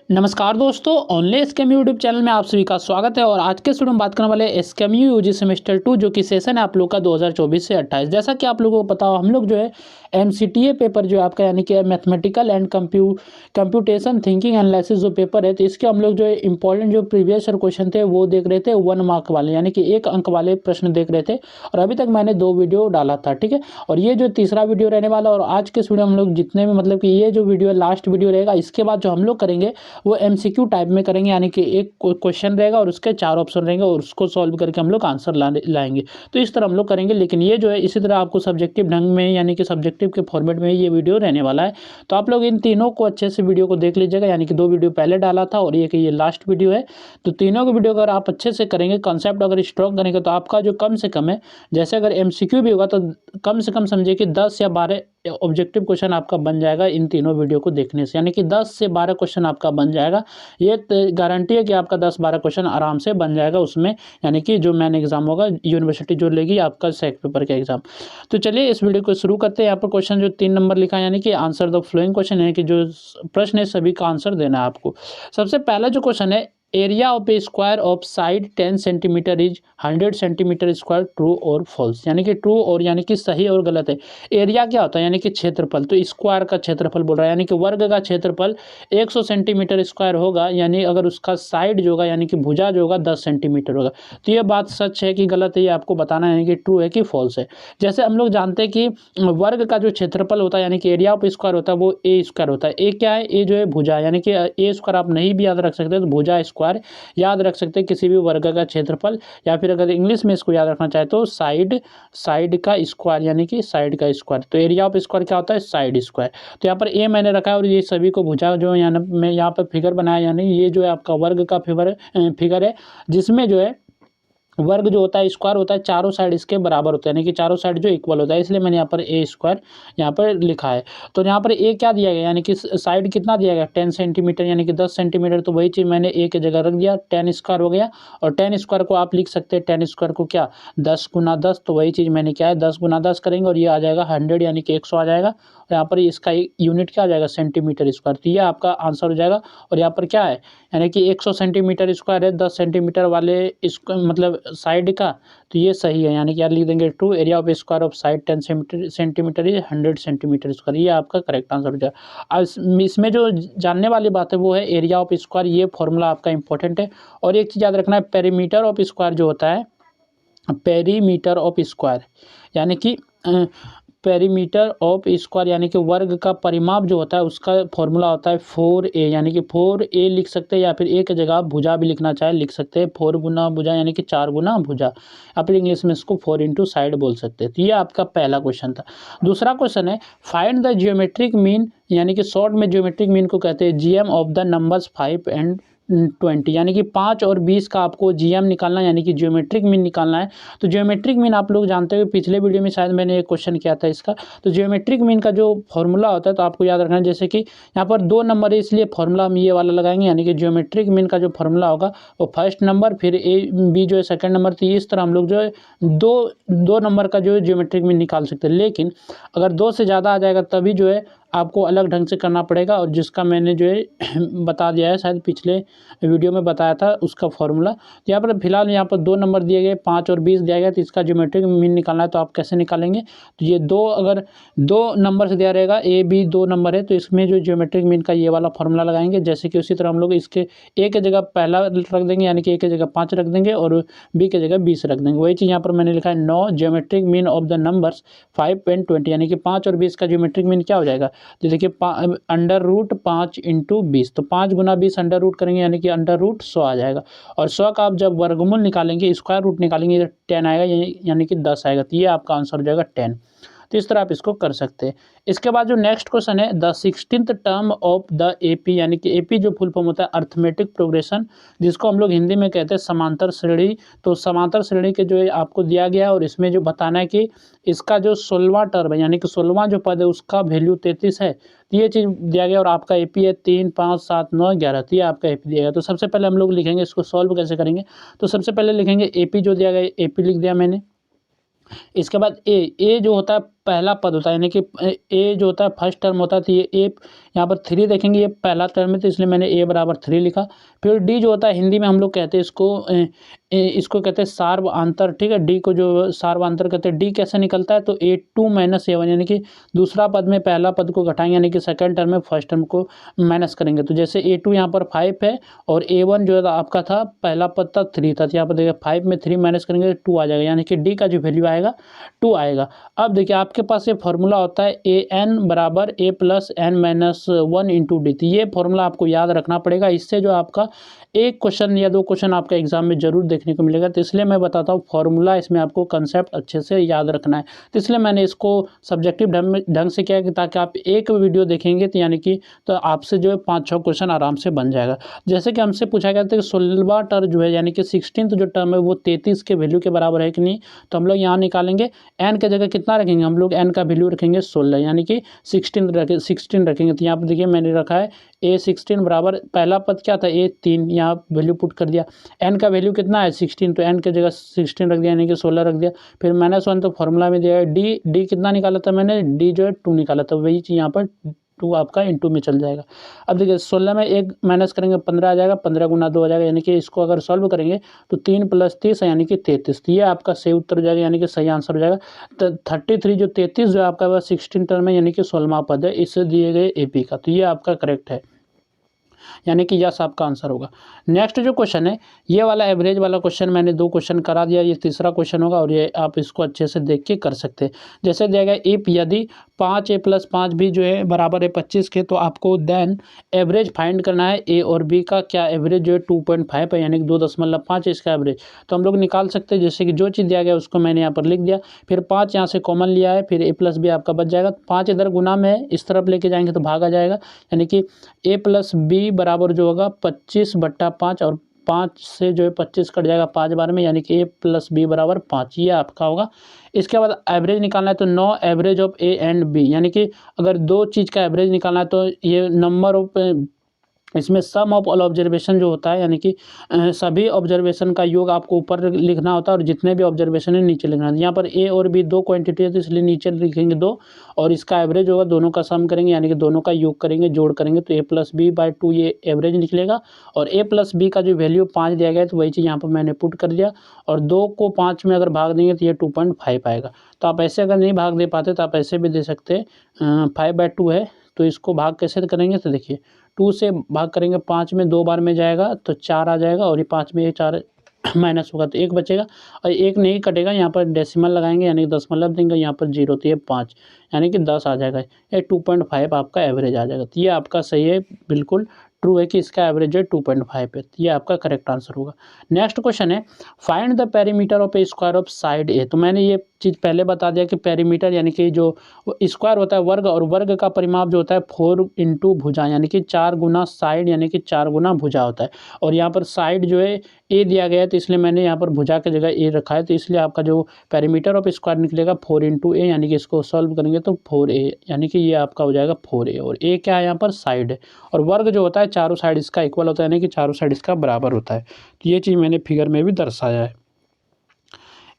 नमस्कार दोस्तों, online एसकेएमयू YouTube channel में आप सभी का स्वागत है। और आज के स्टूडियो में बात करने वाले एसकेएमयू यूजी सेमेस्टर 2 जो कि सेशन है आप लोग का 2024 से 28। जैसा कि आप लोगों को पता हो, हम लोग जो है एमसीटीए पेपर जो है आपका यानी कि mathematical and computation thinking analysis जो पेपर है, तो इसके हम लोग जो है इंपॉर्टेंट जो प्रीवियस ईयर क्वेश्चन थे वो देख रहे थे। 1 मार्क वाले यानी कि 1 अंक वाले प्रश्न देख रहे थे। और अभी तक मैंने 2 वीडियो डाला था, ठीक है। और ये जो तीसरा वीडियो रहने वाला, और आज के वीडियो हम लोग जितने भी मतलब कि ये जो वीडियो है लास्ट वीडियो रहेगा। इसके बाद जो हम लोग करेंगे वो एमसीक्यू टाइप में करेंगे, यानी कि एक क्वेश्चन रहेगा और उसके 4 ऑप्शन रहेंगे और उसको सॉल्व करके हम लोग आंसर लाएंगे। तो इस तरह हम लोग करेंगे। लेकिन ये जो है इसी तरह आपको सब्जेक्टिव ढंग में यानी कि सब्जेक्टिव के फॉर्मेट में ये वीडियो रहने वाला है। तो आप लोग इन तीनों को अच्छे से वीडियो को देख लीजिएगा, यानी कि 2 वीडियो पहले डाला था और ये लास्ट वीडियो है। तो तीनों को वीडियो अगर आप अच्छे से करेंगे, कॉन्सेप्ट अगर स्ट्रॉन्ग करेंगे, तो आपका जो कम से कम है, जैसे अगर एमसीक्यू भी होगा तो कम से कम समझिए कि 10 या 12 ऑब्जेक्टिव क्वेश्चन आपका बन जाएगा इन तीनों वीडियो को देखने से। यानी कि 10 से 12 क्वेश्चन आपका बन जाएगा। ये गारंटी है कि आपका 10-12 क्वेश्चन आराम से बन जाएगा उसमें, यानी कि जो मेन एग्जाम होगा यूनिवर्सिटी जो लेगी आपका सेक पेपर का एग्जाम। तो चलिए इस वीडियो को शुरू करते हैं। यहाँ पर क्वेश्चन जो 3 नंबर लिखा है, यानी कि आंसर द फ्लोइंग क्वेश्चन, यानी कि जो प्रश्न है सभी का आंसर देना है आपको। सबसे पहला जो क्वेश्चन है, area of a square of side 10 centimetre is 100 centimetre square, true और फॉल्स। यानी कि ट्रू और यानी कि सही और गलत है। एरिया क्या होता है, यानी कि क्षेत्रफल। तो स्क्वायर का क्षेत्रफल बोल रहा है, यानी कि वर्ग का क्षेत्रफल 100 सेंटीमीटर स्क्वायर होगा, यानी अगर उसका साइड जो होगा यानी कि भुजा जो होगा 10 सेंटीमीटर होगा। तो ये बात सच है कि गलत है, ये आपको बताना है, यानी कि ट्रू है कि फॉल्स है। जैसे हम लोग जानते हैं कि वर्ग का जो क्षेत्रफल होता है यानी कि एरिया ऑफ स्क्वायर होता है वो ए स्क्वायर होता है। ए क्या है, ए जो है भुजा, यानी कि ए स्क्वायर आप नहीं भी याद रख सकते तो भुजा स्क्वायर याद रख सकते हैं किसी भी वर्ग का क्षेत्रफल, या फिर अगर इंग्लिश में इसको याद रखना चाहे तो साइड का स्क्वायर, यानी कि साइड का स्क्वायर। तो एरिया ऑफ स्क्वायर क्या होता है, साइड स्क्वायर। तो यहाँ पर ए मैंने रखा है और ये सभी को भुजा जो मैं यहाँ पर फिगर बनाया, यानी ये जो है आपका वर्ग का फिगर है, जिसमें जो है वर्ग जो होता है स्क्वायर होता है चारों साइड इसके बराबर होता है, यानी कि चारों साइड जो इक्वल होता है, इसलिए मैंने यहाँ पर ए स्क्वायर यहाँ पर लिखा है। तो यहाँ पर ए क्या दिया गया, यानी कि साइड कितना दिया गया 10 सेंटीमीटर, यानी कि 10 सेंटीमीटर। तो वही चीज़ मैंने ए की जगह रख दिया, 10 स्क्वायर हो गया। और 10 स्क्वायर को आप लिख सकते हैं 10 स्क्वायर को क्या 10 गुना 10, तो वही चीज़ मैंने क्या है 10 गुना 10 करेंगे और ये आ जाएगा 100, यानी कि 100 आ जाएगा। और यहाँ पर इसका यूनिट क्या आ जाएगा, सेंटीमीटर स्क्वायर। तो ये आपका आंसर हो जाएगा। और यहाँ पर क्या है, यानी कि 100 सेंटीमीटर स्क्वायर है 10 सेंटीमीटर वाले इसको मतलब साइड का। तो ये सही है, यानी कि यार लिख देंगे true. Area of square of side 10 centimetre is 100 centimetre square, ये आपका करेक्ट आंसर हो जाएगा। अब इसमें जो जानने वाली बात है वो है एरिया ऑफ स्क्वायर, ये फॉर्मूला आपका इंपॉर्टेंट है। और एक चीज़ याद रखना है, पेरीमीटर ऑफ स्क्वायर जो होता है, पेरीमीटर ऑफ स्क्वायर यानी कि पेरीमीटर ऑफ स्क्वायर यानी कि वर्ग का परिमाप जो होता है उसका फॉर्मूला होता है 4a, यानी कि 4a लिख सकते हैं, या फिर ए की जगह आप भुजा भी लिखना चाहे लिख सकते हैं। 4 गुना भुजा यानी कि 4 गुना भुजा, या फिर इंग्लिश में इसको 4 इंटू साइड बोल सकते हैं। तो ये आपका पहला क्वेश्चन था। दूसरा क्वेश्चन है, फाइंड द जियोमेट्रिक मीन, यानी कि शॉर्ट में जियोमेट्रिक मीन को कहते हैं GM of the numbers 5 and 20, यानी कि 5 और 20 का आपको जीएम निकालना है, यानी कि ज्योमेट्रिक मीन निकालना है। तो ज्योमेट्रिक मीन आप लोग जानते हो, पिछले वीडियो में शायद मैंने एक क्वेश्चन किया था इसका। तो ज्योमेट्रिक मीन का जो फॉर्मूला होता है तो आपको याद रखना है, जैसे कि यहाँ पर 2 नंबर है इसलिए फॉर्मूला हम ये वाला लगाएंगे, यानी कि ज्योमेट्रिक मीन का जो फॉर्मूला होगा वो फर्स्ट नंबर, फिर ए बी जो है सेकंड नंबर। तो इस तरह हम लोग जो है दो नंबर का जो है ज्योमेट्रिक मीन निकाल सकते हैं। लेकिन अगर 2 से ज़्यादा आ जाएगा तभी जो है आपको अलग ढंग से करना पड़ेगा, और जिसका मैंने जो है बता दिया है, शायद पिछले वीडियो में बताया था उसका फॉर्मूला। तो यहाँ पर फिलहाल यहाँ पर 2 नंबर दिए गए, 5 और 20 दिया गया, तो इसका ज्योमेट्रिक मीन निकालना है। तो आप कैसे निकालेंगे, तो ये अगर 2 नंबर से दिया रहेगा, ए बी 2 नंबर है, तो इसमें जो ज्योमेट्रिक मीन का ये वाला फॉर्मूला लगाएंगे। जैसे कि उसी तरह हम लोग इसके ए की जगह पहला रख देंगे, यानी कि ए की जगह 5 रख देंगे और बी की जगह 20 रख देंगे। वही चीज़ यहाँ पर मैंने लिखा है 9 geometric mean of the numbers 5 and 20, यानी कि 5 और 20 का ज्योमेट्रिक मीन क्या हो जाएगा, तो देखिए अंडर रूट 5 इंटू 20, तो 5 गुना 20 अंडर रूट करेंगे, यानी कि अंडर रूट 100 आ जाएगा। और 100 का आप जब वर्गमूल निकालेंगे, स्क्वायर रूट निकालेंगे, तो 10 आएगा, यानी कि 10 आएगा। तो ये आपका आंसर हो जाएगा 10। तो इस तरह आप इसको कर सकते हैं। इसके बाद जो नेक्स्ट क्वेश्चन है, the 16th term of the AP, यानी कि एपी जो फुल फॉर्म होता है अर्थमेटिक प्रोग्रेशन, जिसको हम लोग हिंदी में कहते हैं समांतर श्रेणी। तो समांतर श्रेणी के जो है आपको दिया गया है, और इसमें जो बताना है कि इसका जो 16वां टर्म है, यानी कि 16वां जो पद है उसका वैल्यू 33 है। तो ये चीज़ दिया गया, और आपका एपी है 3, 5, 7, 9, 11। तो ये आपका एपी दिया गया। तो सबसे पहले हम लोग लिखेंगे इसको सॉल्व कैसे करेंगे। तो सबसे पहले लिखेंगे एपी जो दिया गया, एपी लिख दिया मैंने। इसके बाद ए जो होता है पहला पद होता है, यानी कि ए जो होता है फर्स्ट टर्म होता है, तो ये ए यहाँ पर 3 देखेंगे, ये पहला टर्म है तो इसलिए मैंने ए बराबर 3 लिखा। फिर डी जो होता है हिंदी में हम लोग कहते हैं इसको कहते हैं सार्वआंतर, ठीक है। डी को जो सार्वआंतर कहते हैं। डी कैसे निकलता है, तो A2 - A1, यानी कि दूसरा पद में पहला पद को घटाएंगे, यानी कि सेकंड टर्म में फर्स्ट टर्म को माइनस करेंगे। तो जैसे A2 यहाँ पर 5 है और A1 जो आपका था पहला पद था 3 था, तो यहाँ पर देखिए 5 में 3 माइनस करेंगे 2 आ जाएगा, यानी कि डी का जो वैल्यू आएगा 2 आएगा। अब देखिए आपके पास ये फॉर्मूला होता है AN बराबर A + N - 1 × D। तो ये फॉर्मूला आपको याद रखना पड़ेगा, इससे जो आपका एक क्वेश्चन या 2 क्वेश्चन आपका एग्जाम में जरूर देखने को मिलेगा। तो इसलिए मैं बताता हूँ फॉर्मूला, इसमें आपको कंसेप्ट अच्छे से याद रखना है। तो इसलिए मैंने इसको सब्जेक्टिव ढंग से किया कि ताकि आप एक वीडियो देखेंगे तो यानी कि तो आपसे जो है 5-6 क्वेश्चन आराम से बन जाएगा। जैसे कि हमसे पूछा गया था कि 16वां टर्म जो है यानी कि 16th जो टर्म है वो 33 के वैल्यू के बराबर है कि नहीं, तो हम लोग यहाँ निकालेंगे। एन की जगह कितना रखेंगे, हम लोग एन का वैल्यू रखेंगे 16, यानी कि 16 रखेंगे। तो यहाँ पर देखिए मैंने रखा है A16 बराबर पहला पद क्या था A3, यहाँ वैल्यू पुट कर दिया। एन का वैल्यू कितना है 16, तो एन की जगह 16 रख दिया, यानी कि 16 रख दिया। फिर -1 तो फॉर्मूला में दिया है। डी कितना निकाला था मैंने, डी जो है 2 निकाला था, वही चीज़ यहाँ पर 2 आपका इंटू में चल जाएगा। अब देखिए 16 में 1 माइनस करेंगे 15 आ जाएगा, 15 × 2 हो जाएगा, यानी कि इसको अगर सॉल्व करेंगे तो 3 + 30 है यानी कि 33। तो ये आपका सही उत्तर हो जाएगा, यानी कि सही आंसर हो जाएगा। तो 33 जो 33 जो आपका वह 16 टर्म है, यानी कि 16वां पद है इससे दिए गए AP का, तो ये आपका करेक्ट है, यानी कि यस आपका आंसर होगा। नेक्स्ट जो क्वेश्चन है ये वाला एवरेज वाला क्वेश्चन मैंने 2 क्वेश्चन करा दिया, ये तीसरा क्वेश्चन होगा और ये आप इसको अच्छे से देख के कर सकते हैं। जैसे दिया गया इफ यदि 5A + 5B जो है बराबर है 25 के, तो आपको देन एवरेज फाइंड करना है A और B का। क्या एवरेज जो है 2.5 है, यानी कि 2.5 है इसका एवरेज। तो हम लोग निकाल सकते हैं, जैसे कि जो चीज़ दिया गया उसको मैंने यहाँ पर लिख दिया, फिर 5 यहाँ से कॉमन लिया है, फिर A + B आपका बच जाएगा। 5 इधर गुना में है, इस तरफ लेके जाएंगे तो भाग आ जाएगा, यानी कि A + B बराबर जो होगा 25/5 और 5 से जो है 25 कट जाएगा 5 बार में, यानी कि A + B बराबर 5, ये आपका होगा। इसके बाद एवरेज निकालना है, तो no average of A and B, यानी कि अगर 2 चीज़ का एवरेज निकालना है तो ये नंबर ऑफ इसमें सम ऑफ ऑल ऑब्जर्वेशन जो होता है, यानी कि सभी ऑब्जर्वेशन का योग आपको ऊपर लिखना होता है और जितने भी ऑब्जर्वेशन है नीचे लिखना है। यहाँ पर A और B 2 क्वांटिटी है तो इसलिए नीचे लिखेंगे 2 और इसका एवरेज होगा, दोनों का सम करेंगे यानी कि दोनों का योग करेंगे, जोड़ करेंगे तो A + B/2 ये एवरेज निकलेगा। और A + B का जो वैल्यू 5 दिया गया है तो वही चीज़ यहाँ पर मैंने पुट कर दिया, और 2 को 5 में अगर भाग देंगे तो ये 2.5 आएगा। तो आप ऐसे अगर नहीं भाग दे पाते तो आप ऐसे भी दे सकते हैं, 5/2 है तो इसको भाग कैसे करेंगे, तो देखिए 2 से भाग करेंगे, 5 में 2 बार में जाएगा तो 4 आ जाएगा, और ये 5 में ये 4 माइनस होगा तो 1 बचेगा, और 1 नहीं कटेगा, यहाँ पर डेसिमल लगाएंगे यानी कि दशमलव देंगे, यहाँ पर 0 तो ये 5 यानी कि 10 आ जाएगा। ये 2.5 आपका एवरेज आ जाएगा। तो ये आपका सही है, बिल्कुल ट्रू है कि इसका एवरेज है 2.5 है, तो ये आपका करेक्ट आंसर होगा। नेक्स्ट क्वेश्चन है find the perimeter of a square of side a. तो मैंने ये चीज़ पहले बता दिया कि पेरीमीटर यानी कि जो स्क्वायर होता है वर्ग, और वर्ग का परिमाप जो होता है 4 × भुजा, यानी कि 4 गुना साइड यानी कि 4 गुना भुजा होता है। और यहाँ पर साइड जो है ए दिया गया है तो इसलिए मैंने यहाँ पर भुजा की जगह ए रखा है, तो इसलिए आपका जो पेरीमीटर ऑफ स्क्वायर निकलेगा 4 × ए, यानी कि इसको सॉल्व करेंगे तो 4A, यानी कि ये आपका हो जाएगा 4A, और ए क्या है यहाँ पर साइड है, और वर्ग जो होता है चारों साइड इसका इक्वल होता है, यानी कि चारों साइड इसका बराबर होता है। तो ये चीज़ मैंने फिगर में भी दर्शाया है।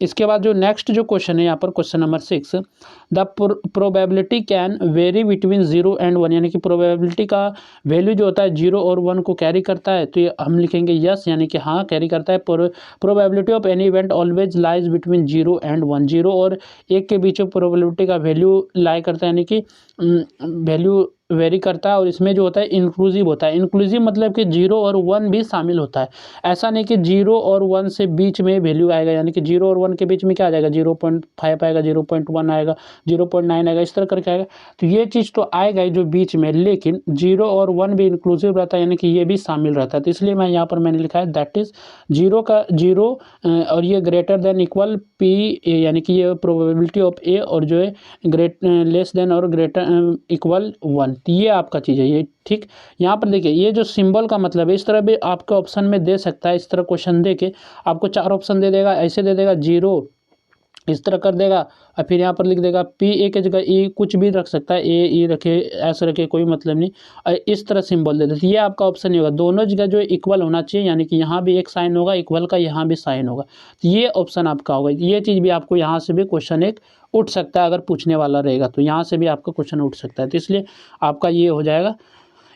इसके बाद जो नेक्स्ट जो क्वेश्चन है यहाँ पर question number 6, the probability can very between 0 and 1, यानी कि प्रोबेबिलिटी का वैल्यू जो होता है 0 और 1 को कैरी करता है, तो ये हम लिखेंगे यस, यानी कि हाँ कैरी करता है। Probability of any event always lies between 0 and 1, 0 और 1 के बीच प्रोबेबिलिटी का वैल्यू लाई करता है, यानी कि वैल्यू वेरी करता है, और इसमें जो होता है इंक्लूसिव होता है। इंक्लूसिव मतलब कि 0 और 1 भी शामिल होता है, ऐसा नहीं कि 0 और 1 से बीच में वैल्यू आएगा, यानी कि 0 और 1 के बीच में क्या आ जाएगा 0.5 आएगा, 0.1 आएगा, 0.9 आएगा, इस तरह करके आएगा। तो ये चीज़ तो आएगा ही जो बीच में, लेकिन 0 और 1 भी इंक्लूसिव रहता है, यानी कि ये भी शामिल रहता है। तो इसलिए मैं यहाँ पर मैंने लिखा है दैट इज़ 0 का 0 और ये ग्रेटर देन इक्वल P, यानी कि ये प्रोबेबिलिटी ऑफ ए, और जो है लेस देन और ग्रेटर इक्वल 1, ये आपका चीज़ है ये, ठीक। यहाँ पर देखिए ये जो सिंबल का मतलब है इस तरह भी आपके ऑप्शन में दे सकता है, इस तरह क्वेश्चन दे के आपको 4 ऑप्शन दे देगा, ऐसे दे देगा 0 इस तरह कर देगा और फिर यहाँ पर लिख देगा पी ए की जगह ई कुछ भी रख सकता है, ए ई रखे ऐसे रखे कोई मतलब नहीं, और इस तरह सिंबल दे देते। ये आपका ऑप्शन नहीं होगा, दोनों जगह जो इक्वल होना चाहिए, यानी कि यहाँ भी एक साइन होगा इक्वल का, यहाँ भी साइन होगा, तो ये ऑप्शन आपका होगा। ये चीज़ भी आपको यहाँ से भी क्वेश्चन एक उठ सकता है, अगर पूछने वाला रहेगा तो यहाँ से भी आपका क्वेश्चन उठ सकता है, तो इसलिए आपका ये हो जाएगा।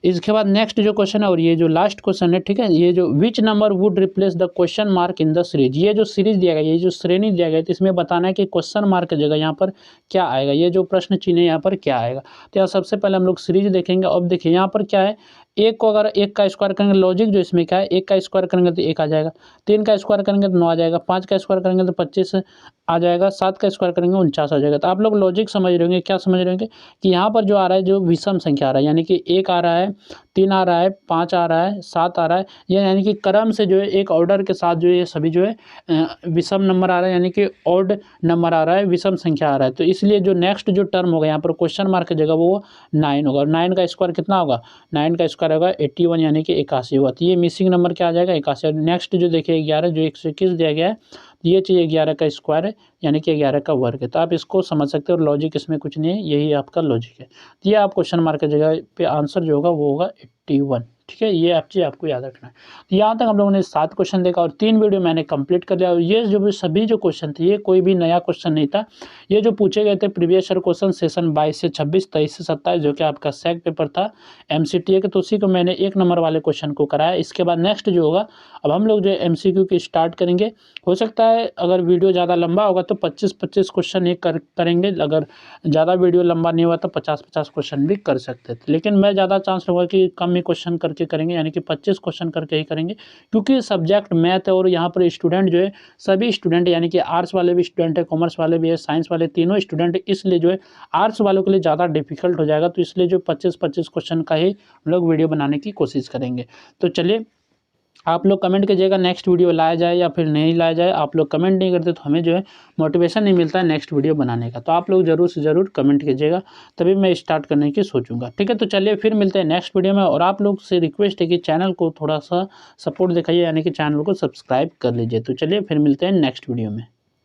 इसके बाद नेक्स्ट जो क्वेश्चन है और ये जो लास्ट क्वेश्चन है, ठीक है, ये जो which number would replace the question mark in the series, ये जो सीरीज दिया गया, ये जो श्रेणी दिया गया, तो इसमें बताना है कि क्वेश्चन मार्क की जगह यहाँ पर क्या आएगा, ये जो प्रश्न चिन्ह है यहाँ पर क्या आएगा। तो यहाँ सबसे पहले हम लोग सीरीज देखेंगे। अब देखिए यहाँ पर क्या है, एक को अगर एक का स्क्वायर करेंगे, लॉजिक जो इसमें क्या है, एक का स्क्वायर करेंगे तो एक आ जाएगा, 3 का स्क्वायर करेंगे तो 9 आ जाएगा, 5 का स्क्वायर करेंगे तो 25 आ जाएगा, 7 का स्क्वायर करेंगे 49 आ जाएगा। तो आप लोग लॉजिक समझ रहे होंगे, क्या समझ रहे होंगे कि यहाँ पर जो आ रहा है, जो विषम संख्या आ रहा है, यानी कि 1 आ रहा है, 3 आ रहा है, 5 आ रहा है, 7 आ रहा है, ये यानी कि क्रम से जो है एक ऑर्डर के साथ जो है ये सभी जो है विषम नंबर आ रहा है, यानी कि ऑड नंबर आ रहा है, विषम संख्या आ रहा है। तो इसलिए जो नेक्स्ट जो टर्म होगा यहाँ पर क्वेश्चन मार्क की जगह वो 9 होगा, और 9 का स्क्वायर कितना होगा, 9 का स्क्वायर होगा 81, यानी कि 81 होगा। तो ये मिसिंग नंबर क्या आ जाएगा, 81। नेक्स्ट जो देखिए 11 जो 121 दिया गया है, ये चीज़ 11 का स्क्वायर है, यानी कि 11 का वर्ग है। तो आप इसको समझ सकते हो, और लॉजिक इसमें कुछ नहीं है, यही आपका लॉजिक है। तो ये आप क्वेश्चन मार्क की जगह पे आंसर जो होगा वो होगा 81, ठीक है। ये चीज़ आपको याद रखना है। तो यहाँ तक हम लोगों ने 7 क्वेश्चन देखा और 3 वीडियो मैंने कंप्लीट कर लिया। और ये जो भी सभी जो क्वेश्चन थे, ये कोई भी नया क्वेश्चन नहीं था, ये जो पूछे गए थे प्रीवियस ईयर क्वेश्चन सेशन 22 से 26, 23 से 27, जो कि आपका सैक पेपर था MCTA के, तो उसी को मैंने 1 नंबर वाले क्वेश्चन को कराया। इसके बाद नेक्स्ट जो होगा, अब हम लोग जो MCQ की स्टार्ट करेंगे। हो सकता है अगर वीडियो ज़्यादा लंबा होगा तो 25-25 क्वेश्चन एक करेंगे, अगर ज़्यादा वीडियो लंबा नहीं हुआ तो 50-50 क्वेश्चन भी कर सकते थे, लेकिन मैं ज़्यादा चांस लूँगा कि कम ही क्वेश्चन करके करेंगे, यानी कि 25 क्वेश्चन करके ही करेंगे, क्योंकि सब्जेक्ट मैथ है और यहाँ पर स्टूडेंट जो है सभी स्टूडेंट, यानी कि आर्ट्स वाले भी स्टूडेंट है, कॉमर्स वाले भी है, साइंस वाले, तीनों स्टूडेंट, इसलिए जो है आर्ट्स वालों के लिए ज़्यादा डिफिकल्ट हो जाएगा। तो इसलिए जो 25-25 क्वेश्चन का ही हम लोग वीडियो बनाने की कोशिश करेंगे। तो चलिए, आप लोग कमेंट कीजिएगा नेक्स्ट वीडियो लाया जाए या फिर नहीं लाया जाए। आप लोग कमेंट नहीं करते तो हमें जो है मोटिवेशन नहीं मिलता है नेक्स्ट वीडियो बनाने का। तो आप लोग ज़रूर से ज़रूर कमेंट कीजिएगा, तभी मैं स्टार्ट करने की सोचूंगा, ठीक है। तो चलिए फिर मिलते हैं नेक्स्ट वीडियो में, और आप लोग से रिक्वेस्ट है कि चैनल को थोड़ा सा सपोर्ट दिखाइए, यानी कि चैनल को सब्सक्राइब कर लीजिए। तो चलिए फिर मिलते हैं नेक्स्ट वीडियो में।